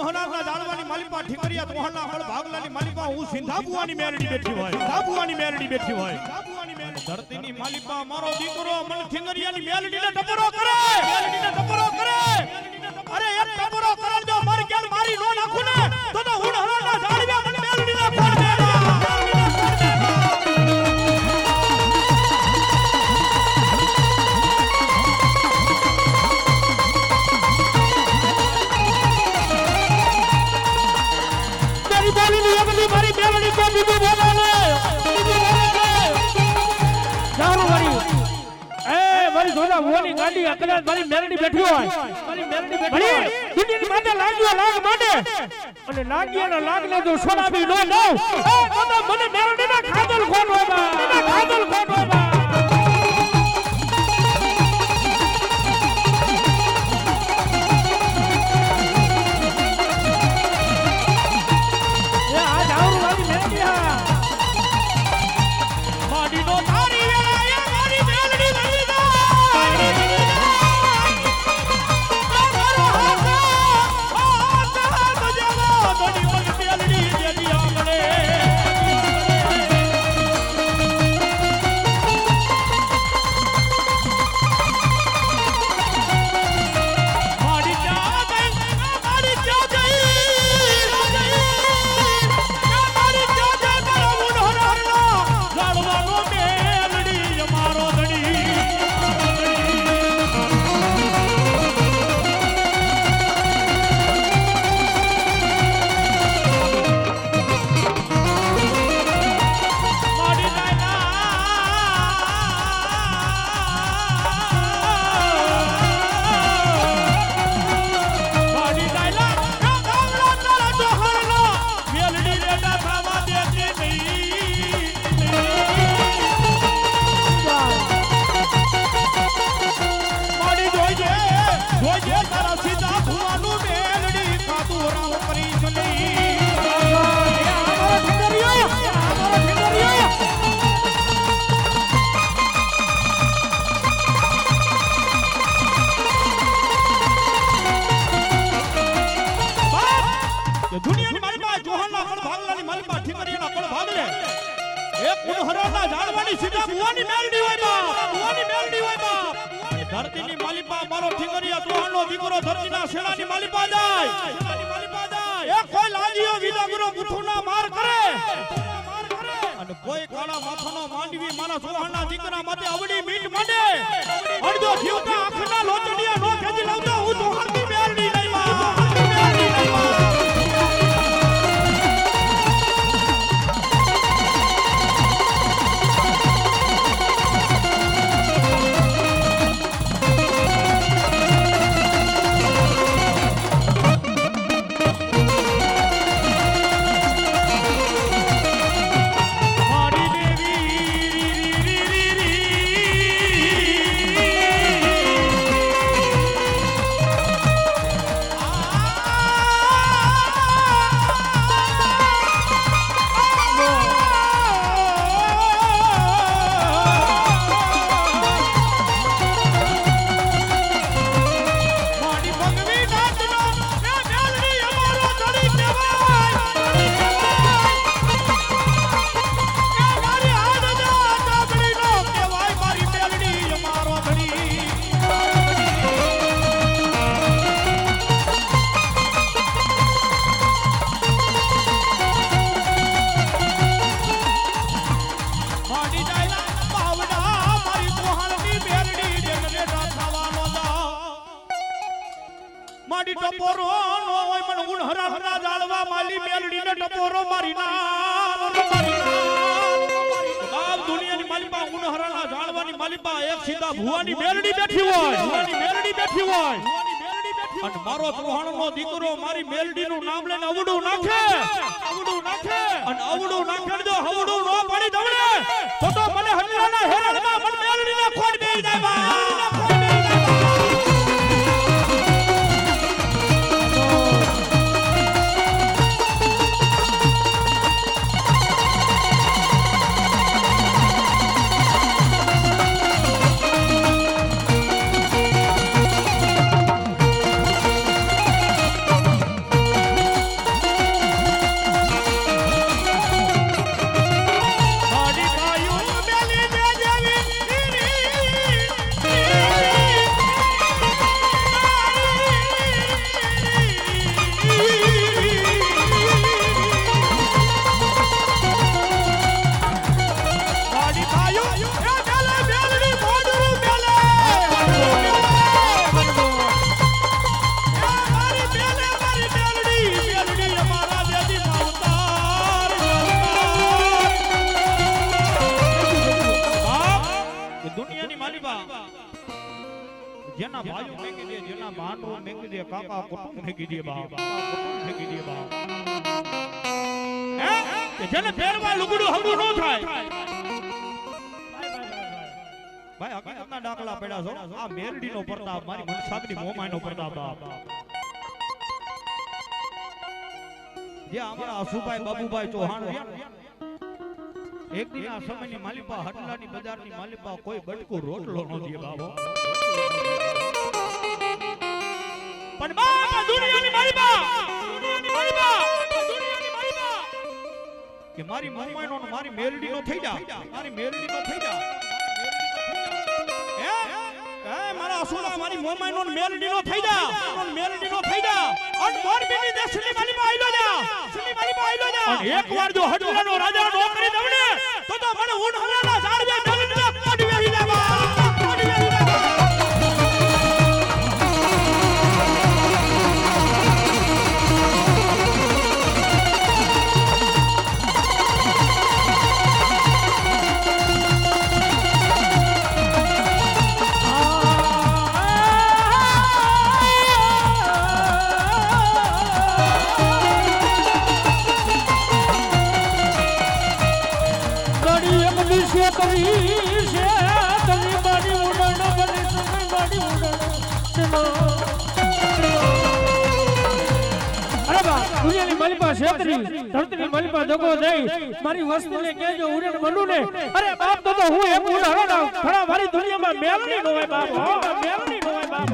ગુણહરાના જાળવાની માલિપા ઠીકરિયા તોહણના ફળ ભાગલાની માલિપા હું સિંધા બુવાની મેરડી બેઠી હોય સિંધા બુવાની મેરડી બેઠી હોય ધરતીની માલિપા મારો દીકરો મન ઠીકરિયાની મેરડીને ટપરો કરે મેરડીને ટપરો કરે અરે એક ટપરો કરે જો મારી કેમ મારી નો નાખું ને તો ગુણહરાના જાળવા મને મેરડીને ફોડ દેવા મારી મેલડી કો બીજું બોલાવે જારો મારી એ મારી જોડા મોની ગાડી અકલા મારી મેલડી બેઠી હોય મારી મેલડી બેઠી હોય દુનિયાની માટે લાગ્યો લાગ માટે અને લાગ્યાનો લાગ ને જો સોનાબી નો દઉં એ તો મને મેલડીના ખાદલ ખોટ હોય બા ખાદલ ખોટ હોય બા દુનિયાની માલિપા જોહણના કળ ભાગલાની માલિપા ઠીકરિયાના કળ ભાગલે એક ગુણહરાના જાળવાની સીધા બુવાની મેલડી હોય બા બુવાની મેલડી હોય બા ધરતીની માલિપા મારો ઠીકરિયા તોહણનો દીકરો ધરતીના શેણાની માલિપા જાય શેણાની માલિપા જાય એક કોઈ લાજીઓ વિદાગુરો મુઠુના માર કરે અને કોઈ કાળા માથાનો માંડવી મારા તોહણના દીકરા માટે અવડી મીટ માંડે અડધો જીવતા આંખના લોચડિયા નો ખેજી લાવતો હું તોહણની મેલડી નહીં બા મેલડી નહીં બા માડી ટપોરો નો હોય મન ગુણહરા હરા જાળવા માલી મેલડીને ટપોરો મારી ના બાપ દુનિયાની માલિપા ગુણહરાના જાળવાની માલિપા એક સીધા ભુવાની મેલડી બેઠી હોય ભુવાની મેલડી બેઠી હોય અને મારો તોહણનો દીકરો મારી મેલડીનું નામ લઈને અવડું નાખે અને અવડું નાખે જો હવડું નો પડી દવડે તો મને હજરાના હેરાના મન મેલડીને ખોડ દેઈ જાય બા જેના ભાઈઓ મેકી દે, જેના ભાંડરો મેકી દે, કાકા કુટુંબ મેકી દે બાપ, કુટુંબ મેકી દે બાપ. કે જેને પહેરવા લુગડું હગું ન થાય. ભાઈ હકીકતના દાખલા પડ્યા છો. આ મેરડીનો પ્રતાપ, મારી મનસાગની મોમાઈનો પ્રતાપ બાપ. જે અમારા આસુભાઈ બાબુભાઈ ચૌહાણ રહ્યા એક દિન આ સમયની માલિપા હડલાની બજારની માલિપા કોઈ બટકું રોટલો ન દે બાબો. પણ બાપા દુનિયાની માલિપા, દુનિયાની માલિપા, દુનિયાની માલિપા કે મારી મોમાઈનો ને મારી મેરડીનો થઈ જા, મારી મેરડીનો થઈ જા. એ મારા આસુલા મારી મોમાઈનો ને મેરડીનો થઈ જા, મેરડીનો થઈ જા. અને મોરબીની દેશની માલિપા આઈલો જા, સુની માલિપા આઈલો જા. અને એકવાર જો હડલાનો રાજા નો કરી દવને તો મને ઊન હલાના ઝાડવે ડગડના કોડી વેહી લાવા, કોડી વેહી લાવા. ધરતીની માલિપા જગો જઈ મારી વસ્તુને કહેજો ઉડન બનું ને. અરે બાપ તો હું એક ઉડ હરડા ખરા મારી દુનિયામાં મેલની નો હોય બાપ, મેલની નો હોય બાપ.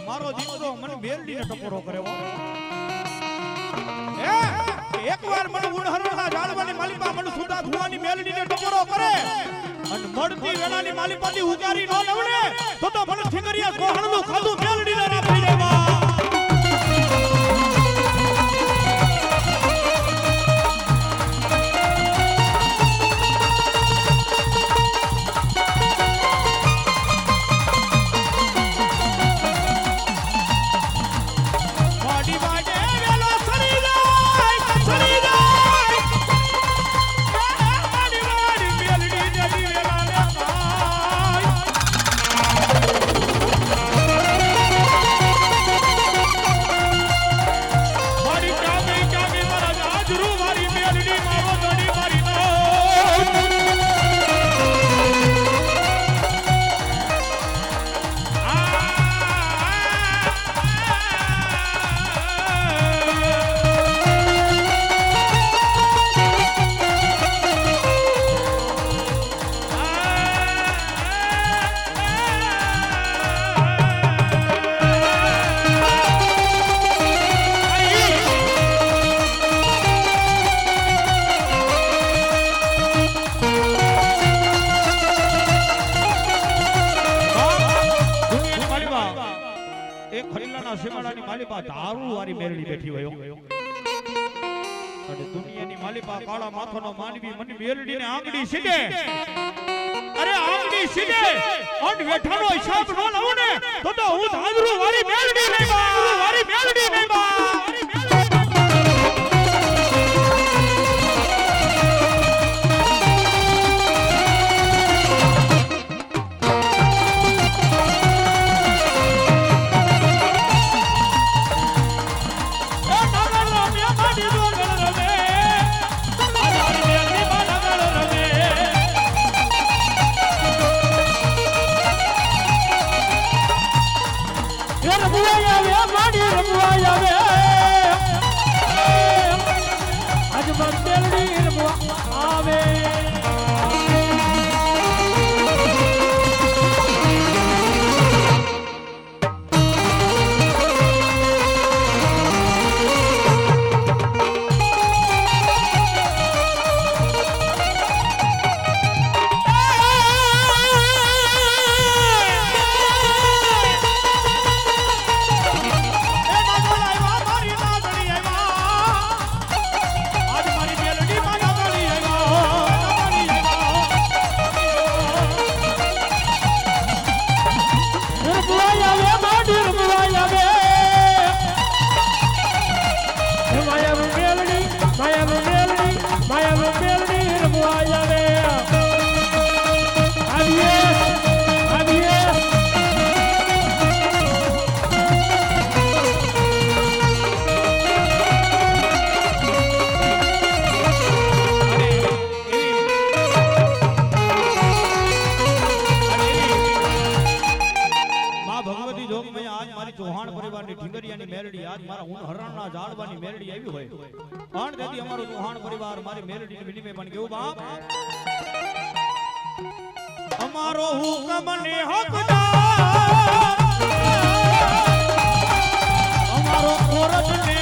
મારો દીકરો મને બેરડીને ટકોરો કરે. એકવાર મને ઉણહરના ઝાડવાની માલિપા મને સુધા ધુવાની મેલડીને ટકોરો કરે અને મળતી વેલાની માલિપાથી ઉગારી નો નવડે તો મને ઠીકરિયા કોહણનું ખાધું મેલડીને રાખી દેવા. દારૂ વાળી મેરડી બેઠી હોય અને દુનિયાની માલિપા કાળા માથાનો માનવી મને મેરડીને આંગળી સીધે, અરે આંગળી સીધે અને વેઠાનો હિસાબ નો લઉં ને તો હું ધાંધરું વાળી મેરડી નહીં બા, વાળી મેરડી નહીં બા. રમવા આવે હજમત મેલડી રમવા આવે ચૌહાણ પરિવારની ઢીંગરિયાની મેલડી આજ મારા ઊન હરણના ઝાડવાની મેલડી આવી હોય પણ તેથી અમારો ચૌહાણ પરિવાર મારી મેલડીને વિનિમય પણ કેવું બાપ અમારો હુકમ ને હકદાર અમારો ફરજ ને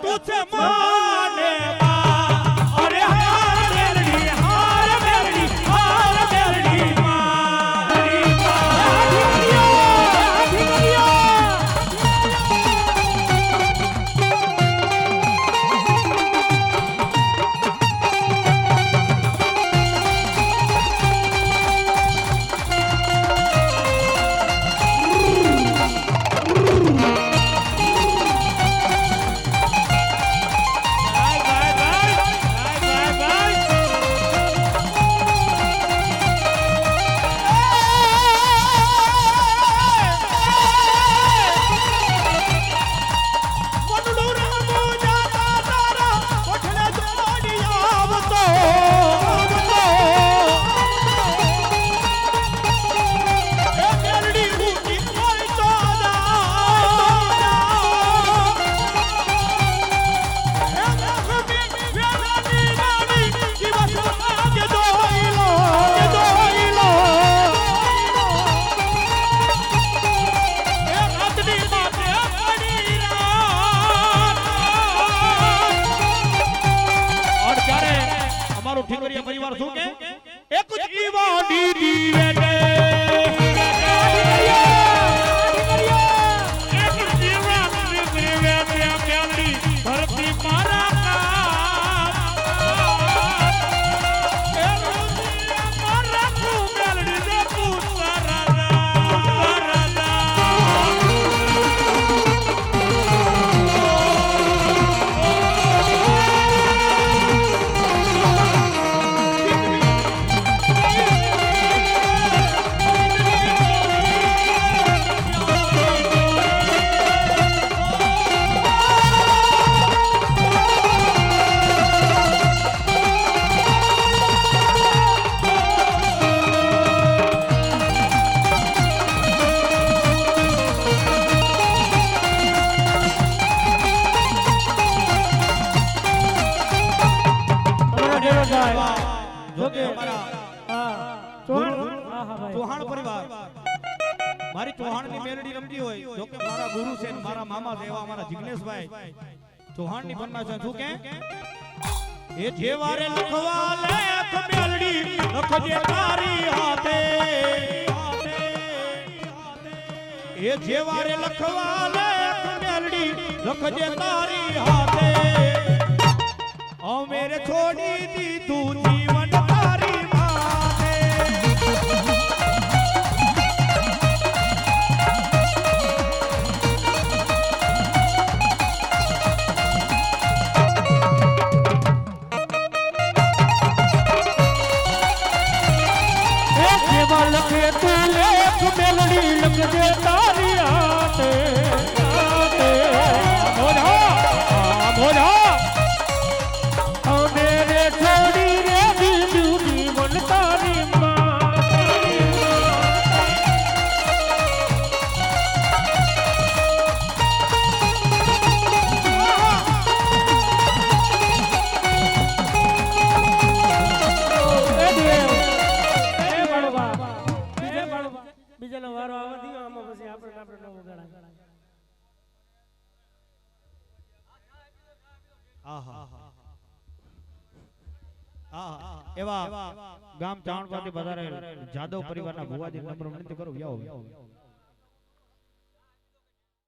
तुझे माने अरे हार मेलडी हार मेलडी हार मेलडी मारी જોકે અમારા ચૌહાણ પરિવાર મારી ચૌહાણની મેલડી રમતી હોય જોકે મારા ગુરુ છે ને મારા મામા છે એવા અમારા જિગ્નેશભાઈ ચૌહાણની ફરમાઈશ છે શું કે એ જેવારે લખવા લેખ મેલડી લખજે તારી હાથે એ જેવારે લખવા લેખ મેલડી લખજે તારી હાથે મેરે છોડી દીધું જીવન તારી માથે લખે તું લેખ મેલડી લખજે તારી હાથે મેરે છોડી રે દીધું જીવન તારી બીજાનો વારો આવવા દીધો આમાં પછી આપણે નવો ગળા એવા ગામ ચાણપાથી વધારે જાદવ પરિવારના ભુવાજી નમ્ર વિનંતી કરું.